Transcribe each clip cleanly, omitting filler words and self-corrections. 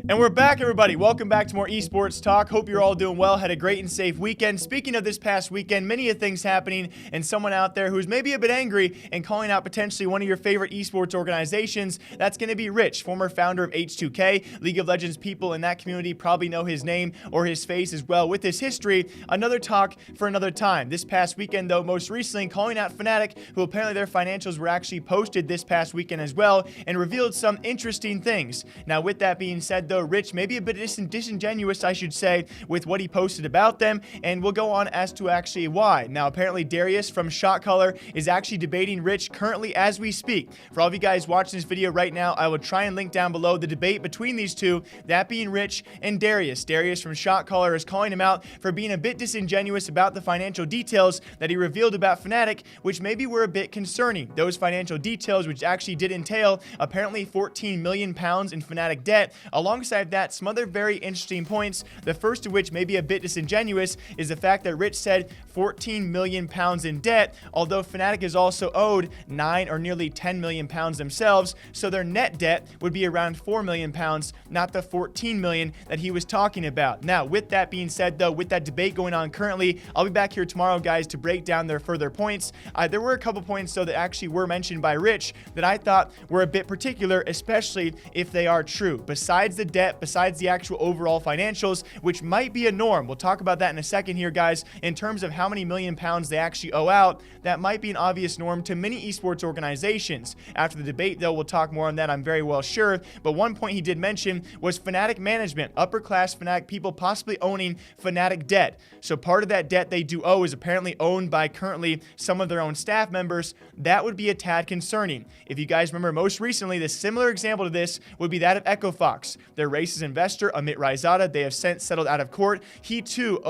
And we're back, everybody. Welcome back to more esports talk. Hope you're all doing well. Had a great and safe weekend. Speaking of this past weekend, many of things happening, and someone out there who's maybe a bit angry and calling out potentially one of your favorite esports organizations. That's going to be Rich, former founder of H2K. League of Legends people in that community probably know his name or his face as well with his history. Another talk for another time. This past weekend, though, most recently calling out Fnatic, who apparently their financials were actually posted this past weekend as well, and revealed some interesting things. Now, with that being said, though, Rich maybe a bit disingenuous, I should say, with what he posted about them, and we'll go on as to actually why. Now, apparently Darius from ShotCaller is actually debating Rich currently as we speak. For all of you guys watching this video right now, I will try and link down below the debate between these two, that being Rich and Darius. Darius from ShotCaller is calling him out for being a bit disingenuous about the financial details that he revealed about Fnatic, which maybe were a bit concerning. Those financial details, which actually did entail apparently 14 million pounds in Fnatic debt. Alongside that, some other very interesting points, the first of which may be a bit disingenuous, is the fact that Rich said 14 million pounds in debt, although Fnatic is also owed 9 or nearly 10 million pounds themselves, so their net debt would be around 4 million pounds, not the 14 million that he was talking about. Now, with that being said, though, with that debate going on currently, I'll be back here tomorrow, guys, to break down their further points. There were a couple points, though, that actually were mentioned by Rich that I thought were a bit particular, especially if they are true. Besides the debt, besides the actual overall financials, which might be a norm. We'll talk about that in a second here, guys. In terms of how many million pounds they actually owe out, that might be an obvious norm to many esports organizations. After the debate, though, we'll talk more on that, I'm very well sure. But one point he did mention was Fnatic management, upper-class Fnatic people possibly owning Fnatic debt. So part of that debt they do owe is apparently owned by currently some of their own staff members. That would be a tad concerning. If you guys remember, most recently, the similar example to this would be that of Echo Fox. Their racist investor, Amit Raizada, they have since settled out of court. He too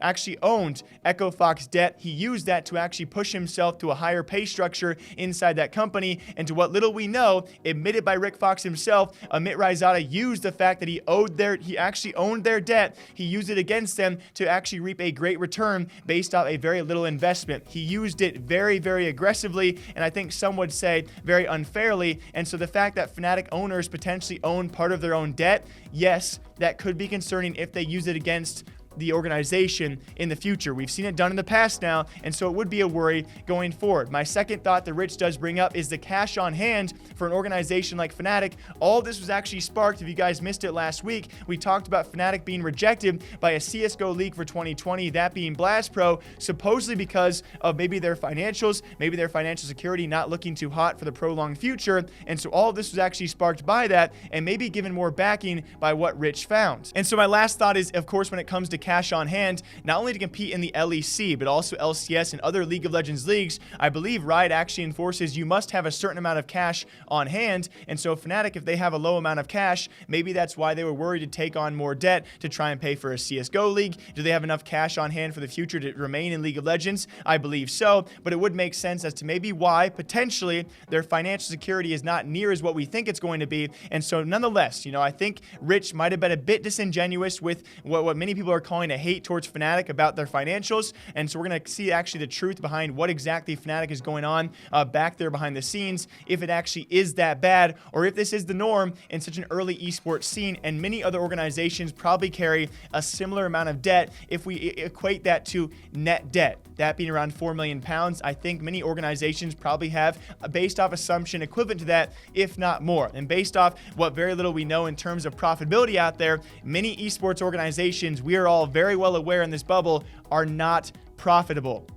actually owned Echo Fox debt. He used that to actually push himself to a higher pay structure inside that company. And to what little we know, admitted by Rick Fox himself, Amit Raizada used the fact that he actually owned their debt. He used it against them to actually reap a great return based off a very little investment. He used it very, very aggressively, and I think some would say very unfairly. And so the fact that Fnatic owners potentially own part of their own debt, yes, that could be concerning if they use it against the organization in the future. We've seen it done in the past now, and so it would be a worry going forward. My second thought that Rich does bring up is the cash on hand for an organization like Fnatic. All this was actually sparked, if you guys missed it last week, we talked about Fnatic being rejected by a CSGO league for 2020, that being Blast Pro, supposedly because of maybe their financials, maybe their financial security not looking too hot for the prolonged future. And so all of this was actually sparked by that, and maybe given more backing by what Rich found. And so my last thought is, of course, when it comes to cash on hand, not only to compete in the LEC, but also LCS and other League of Legends leagues, I believe Riot actually enforces you must have a certain amount of cash on hand. And so Fnatic, if they have a low amount of cash, maybe that's why they were worried to take on more debt to try and pay for a CSGO league. Do they have enough cash on hand for the future to remain in League of Legends? I believe so, but it would make sense as to maybe why potentially their financial security is not near as what we think it's going to be. And so nonetheless, I think Rich might have been a bit disingenuous with what many people are calling a hate towards Fnatic about their financials. And so we're going to see actually the truth behind what exactly Fnatic is going on back there behind the scenes, if it actually is that bad, or if this is the norm in such an early esports scene. And many other organizations probably carry a similar amount of debt if we equate that to net debt, that being around 4 million pounds. I think many organizations probably have a based off assumption equivalent to that, if not more. And based off what very little we know in terms of profitability out there, many esports organizations, we are all very well aware in this bubble, are not profitable.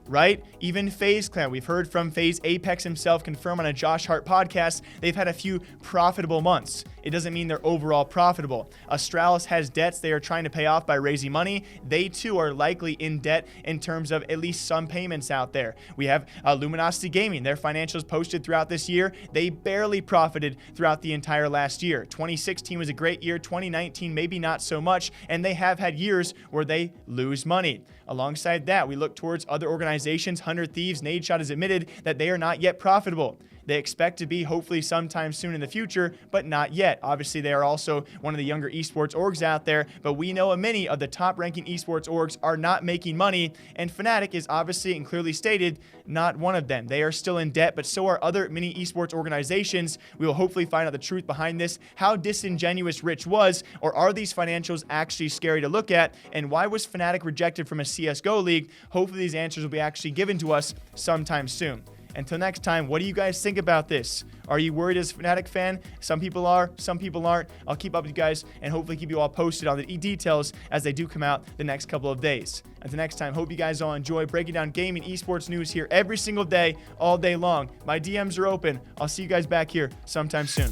Right? Even FaZe Clan, we've heard from FaZe Apex himself confirm on a Josh Hart podcast, they've had a few profitable months. It doesn't mean they're overall profitable. Astralis has debts they are trying to pay off by raising money. They too are likely in debt in terms of at least some payments out there. We have Luminosity Gaming, their financials posted throughout this year. They barely profited throughout the entire last year. 2016 was a great year. 2019, maybe not so much. And they have had years where they lose money. Alongside that, we look towards other organizations. 100 Thieves, Nadeshot has admitted that they are not yet profitable. they expect to be hopefully sometime soon in the future, but not yet. Obviously, they are also one of the younger esports orgs out there, but we know many of the top-ranking esports orgs are not making money, and Fnatic is obviously and clearly stated not one of them. They are still in debt, but so are other mini esports organizations. We will hopefully find out the truth behind this, how disingenuous Rich was, or are these financials actually scary to look at, and why was Fnatic rejected from a CSGO league? Hopefully these answers will be actually given to us sometime soon. Until next time, what do you guys think about this? Are you worried as a Fnatic fan? Some people are, some people aren't. I'll keep up with you guys and hopefully keep you all posted on the details as they do come out the next couple of days. Until next time, hope you guys all enjoy breaking down gaming esports news here every single day, all day long. My DMs are open. I'll see you guys back here sometime soon.